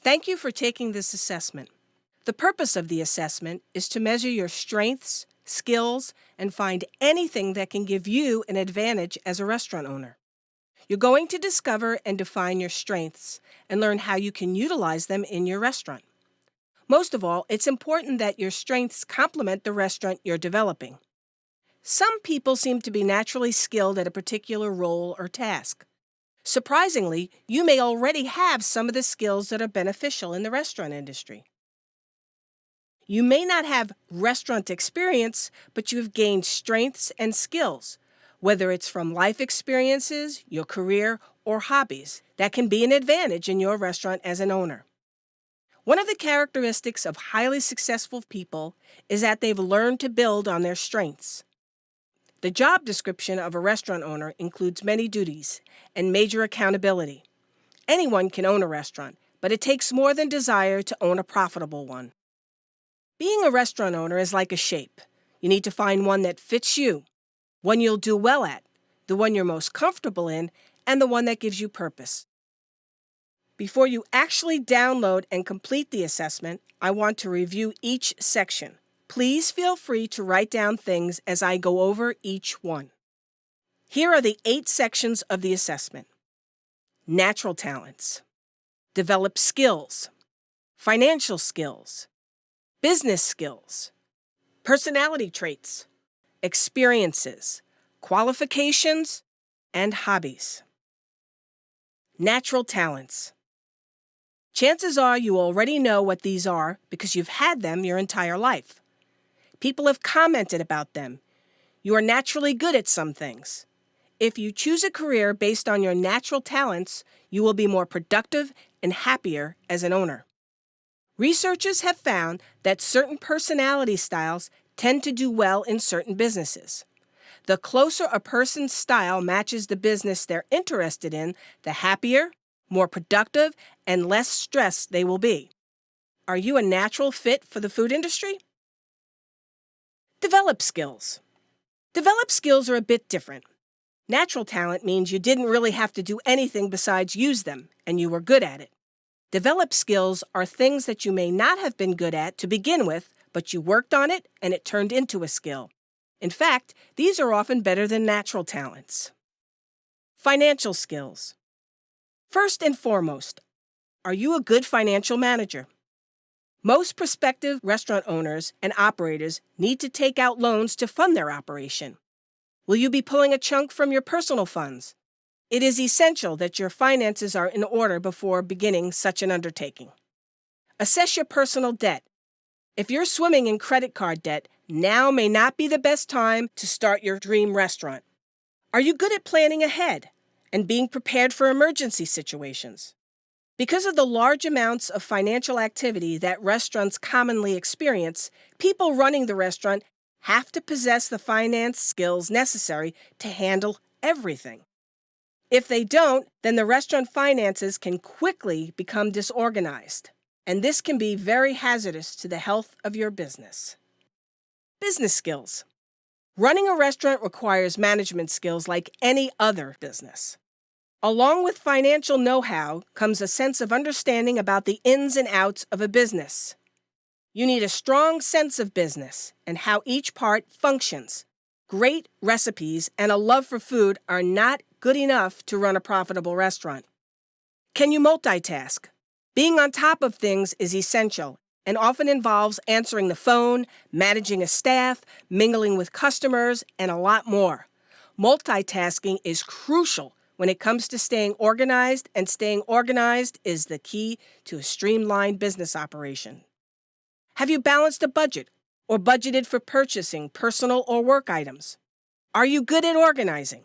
Thank you for taking this assessment. The purpose of the assessment is to measure your strengths, skills, and find anything that can give you an advantage as a restaurant owner. You're going to discover and define your strengths and learn how you can utilize them in your restaurant. Most of all, it's important that your strengths complement the restaurant you're developing. Some people seem to be naturally skilled at a particular role or task. Surprisingly, you may already have some of the skills that are beneficial in the restaurant industry. You may not have restaurant experience, but you have gained strengths and skills, whether it's from life experiences, your career, or hobbies, that can be an advantage in your restaurant as an owner. One of the characteristics of highly successful people is that they've learned to build on their strengths. The job description of a restaurant owner includes many duties and major accountability. Anyone can own a restaurant, but it takes more than desire to own a profitable one. Being a restaurant owner is like a shape. You need to find one that fits you, one you'll do well at, the one you're most comfortable in, and the one that gives you purpose. Before you actually download and complete the assessment, I want to review each section. Please feel free to write down things as I go over each one. Here are the 8 sections of the assessment. Natural talents, develop skills, financial skills, business skills, personality traits, experiences, qualifications, and hobbies. Natural talents. Chances are you already know what these are because you've had them your entire life. People have commented about them. You are naturally good at some things. If you choose a career based on your natural talents, you will be more productive and happier as an owner. Researchers have found that certain personality styles tend to do well in certain businesses. The closer a person's style matches the business they're interested in, the happier, more productive, and less stressed they will be. Are you a natural fit for the food industry? Develop skills. Develop skills are a bit different. Natural talent means you didn't really have to do anything besides use them, and you were good at it. Develop skills are things that you may not have been good at to begin with, but you worked on it and it turned into a skill. In fact, these are often better than natural talents. Financial skills. First and foremost, are you a good financial manager? Most prospective restaurant owners and operators need to take out loans to fund their operation. Will you be pulling a chunk from your personal funds? It is essential that your finances are in order before beginning such an undertaking. Assess your personal debt. If you're swimming in credit card debt, now may not be the best time to start your dream restaurant. Are you good at planning ahead and being prepared for emergency situations? Because of the large amounts of financial activity that restaurants commonly experience, people running the restaurant have to possess the finance skills necessary to handle everything. If they don't, then the restaurant finances can quickly become disorganized, and this can be very hazardous to the health of your business. Business skills. Running a restaurant requires management skills like any other business. Along with financial know-how comes a sense of understanding about the ins and outs of a business. You need a strong sense of business and how each part functions. Great recipes and a love for food are not good enough to run a profitable restaurant. Can you multitask? Being on top of things is essential and often involves answering the phone, managing a staff, mingling with customers, and a lot more. Multitasking is crucial when it comes to staying organized, and staying organized is the key to a streamlined business operation. Have you balanced a budget or budgeted for purchasing personal or work items? Are you good at organizing?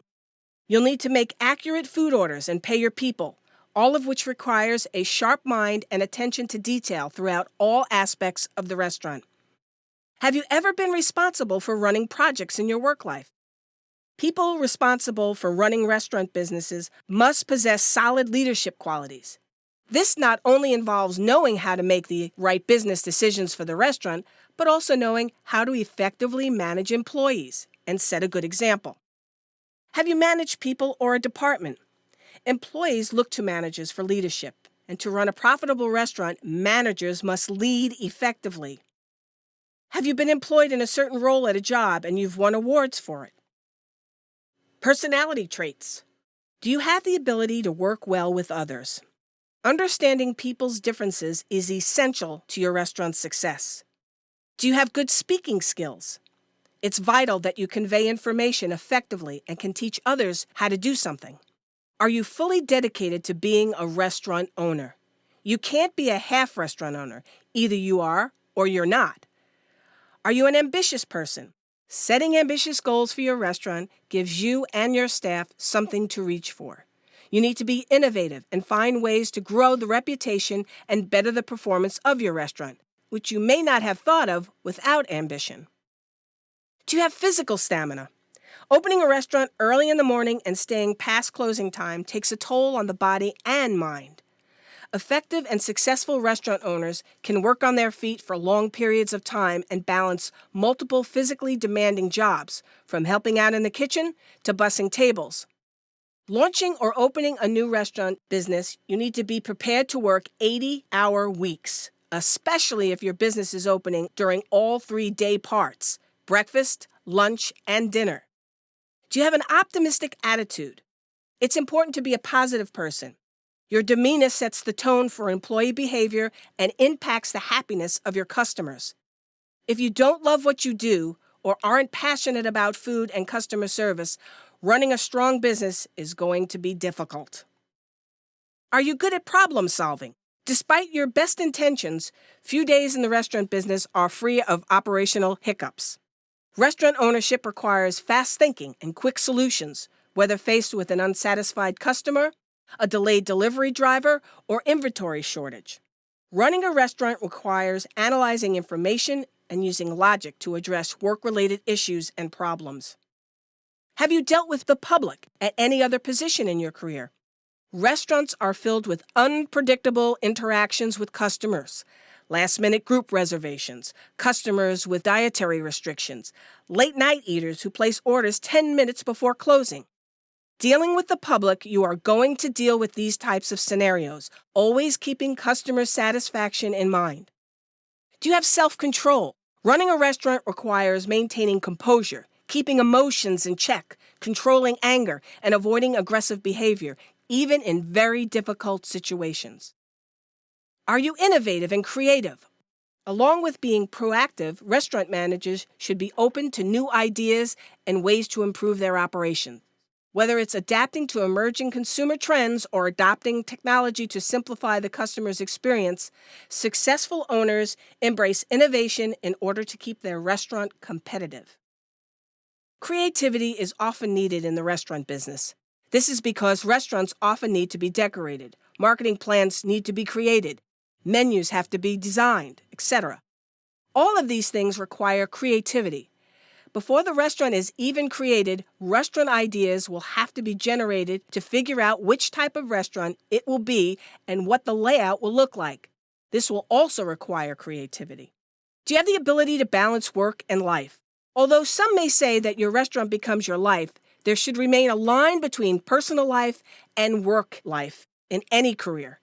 You'll need to make accurate food orders and pay your people, all of which requires a sharp mind and attention to detail throughout all aspects of the restaurant. Have you ever been responsible for running projects in your work life? People responsible for running restaurant businesses must possess solid leadership qualities. This not only involves knowing how to make the right business decisions for the restaurant, but also knowing how to effectively manage employees and set a good example. Have you managed people or a department? Employees look to managers for leadership, And to run a profitable restaurant, managers must lead effectively. Have you been employed in a certain role at a job and you've won awards for it? Personality traits. Do you have the ability to work well with others? Understanding people's differences is essential to your restaurant's success. Do you have good speaking skills? It's vital that you convey information effectively and can teach others how to do something. Are you fully dedicated to being a restaurant owner? You can't be a half restaurant owner. Either you are or you're not. Are you an ambitious person? Setting ambitious goals for your restaurant gives you and your staff something to reach for. You need to be innovative and find ways to grow the reputation and better the performance of your restaurant, which you may not have thought of without ambition. Do you have physical stamina? Opening a restaurant early in the morning and staying past closing time takes a toll on the body and mind. Effective and successful restaurant owners can work on their feet for long periods of time and balance multiple physically demanding jobs, from helping out in the kitchen to bussing tables. Launching or opening a new restaurant business, you need to be prepared to work 80-hour weeks, especially if your business is opening during all 3 day parts: breakfast, lunch, and dinner. Do you have an optimistic attitude? It's important to be a positive person. Your demeanor sets the tone for employee behavior and impacts the happiness of your customers. If you don't love what you do or aren't passionate about food and customer service, running a strong business is going to be difficult. Are you good at problem solving? Despite your best intentions, few days in the restaurant business are free of operational hiccups. Restaurant ownership requires fast thinking and quick solutions, whether faced with an unsatisfied customer, a delayed delivery driver, or inventory shortage. Running a restaurant requires analyzing information and using logic to address work-related issues and problems. Have you dealt with the public at any other position in your career? Restaurants are filled with unpredictable interactions with customers. Last-minute group reservations, customers with dietary restrictions, late-night eaters who place orders 10 minutes before closing. Dealing with the public, you are going to deal with these types of scenarios, always keeping customer satisfaction in mind. Do you have self-control? Running a restaurant requires maintaining composure, keeping emotions in check, controlling anger, and avoiding aggressive behavior, even in very difficult situations. Are you innovative and creative? Along with being proactive, restaurant managers should be open to new ideas and ways to improve their operation. Whether it's adapting to emerging consumer trends or adopting technology to simplify the customer's experience, successful owners embrace innovation in order to keep their restaurant competitive. Creativity is often needed in the restaurant business. This is because restaurants often need to be decorated, marketing plans need to be created, menus have to be designed, etc. All of these things require creativity. Before the restaurant is even created, restaurant ideas will have to be generated to figure out which type of restaurant it will be and what the layout will look like. This will also require creativity. Do you have the ability to balance work and life? Although some may say that your restaurant becomes your life, there should remain a line between personal life and work life in any career.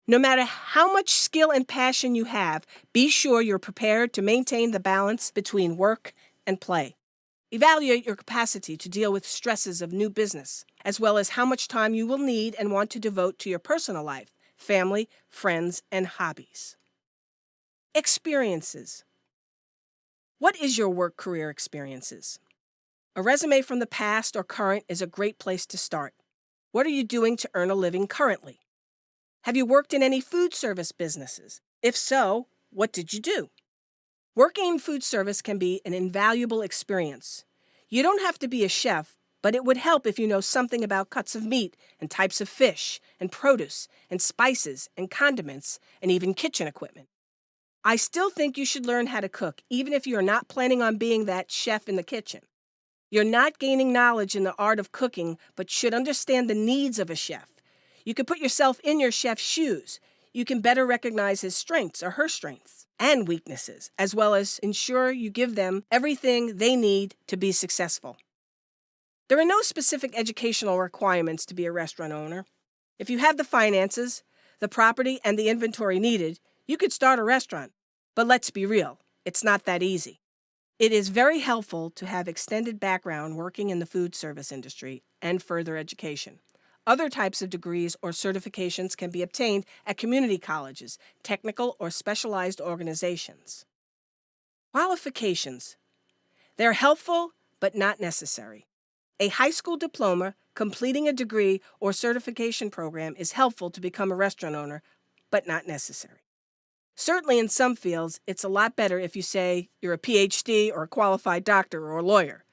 No matter how much skill and passion you have, be sure you're prepared to maintain the balance between work and play. Evaluate your capacity to deal with stresses of new business, as well as how much time you will need and want to devote to your personal life, family, friends, and hobbies. Experiences. What is your work career experiences? A resume from the past or current is a great place to start. What are you doing to earn a living currently? Have you worked in any food service businesses? If so, what did you do? Working in food service can be an invaluable experience. You don't have to be a chef, but it would help if you know something about cuts of meat and types of fish and produce and spices and condiments and even kitchen equipment. I still think you should learn how to cook, even if you're not planning on being that chef in the kitchen. You're not gaining knowledge in the art of cooking, but should understand the needs of a chef. You can put yourself in your chef's shoes. You can better recognize his strengths or her strengths and weaknesses, as well as ensure you give them everything they need to be successful. There are no specific educational requirements to be a restaurant owner. If you have the finances, the property, and the inventory needed, you could start a restaurant. But let's be real, it's not that easy. It is very helpful to have extended background working in the food service industry and further education. Other types of degrees or certifications can be obtained at community colleges, technical or specialized organizations. Qualifications. They're helpful, but not necessary. A high school diploma, completing a degree or certification program is helpful to become a restaurant owner, but not necessary. Certainly in some fields, it's a lot better if you say you're a PhD or a qualified doctor or a lawyer.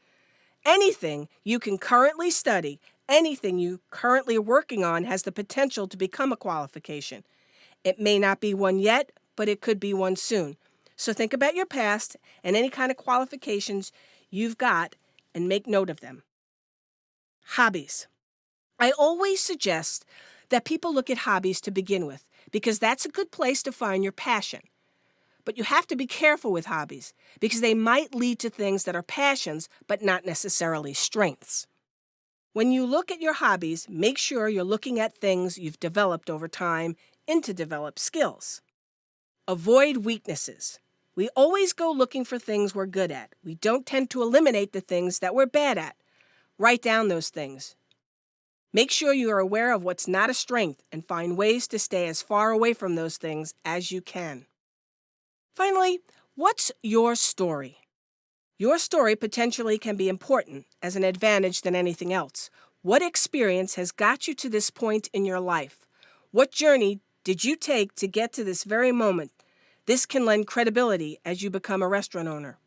Anything you can currently study, anything you currently are working on has the potential to become a qualification. It may not be one yet, but it could be one soon. So think about your past and any kind of qualifications you've got and make note of them. Hobbies. I always suggest that people look at hobbies to begin with because that's a good place to find your passion. But you have to be careful with hobbies because they might lead to things that are passions but not necessarily strengths. When you look at your hobbies, make sure you're looking at things you've developed over time into developed skills. Avoid weaknesses. We always go looking for things we're good at. We don't tend to eliminate the things that we're bad at. Write down those things. Make sure you are aware of what's not a strength and find ways to stay as far away from those things as you can. Finally, what's your story? Your story potentially can be important as an advantage than anything else. What experience has got you to this point in your life? What journey did you take to get to this very moment? This can lend credibility as you become a restaurant owner.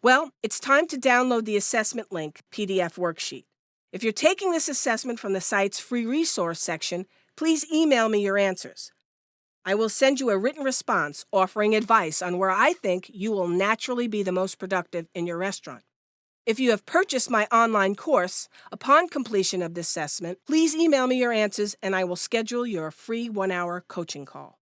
Well, it's time to download the assessment link PDF worksheet. If you're taking this assessment from the site's free resource section, please email me your answers. I will send you a written response offering advice on where I think you will naturally be the most productive in your restaurant. If you have purchased my online course, upon completion of this assessment, please email me your answers and I will schedule your free 1-hour coaching call.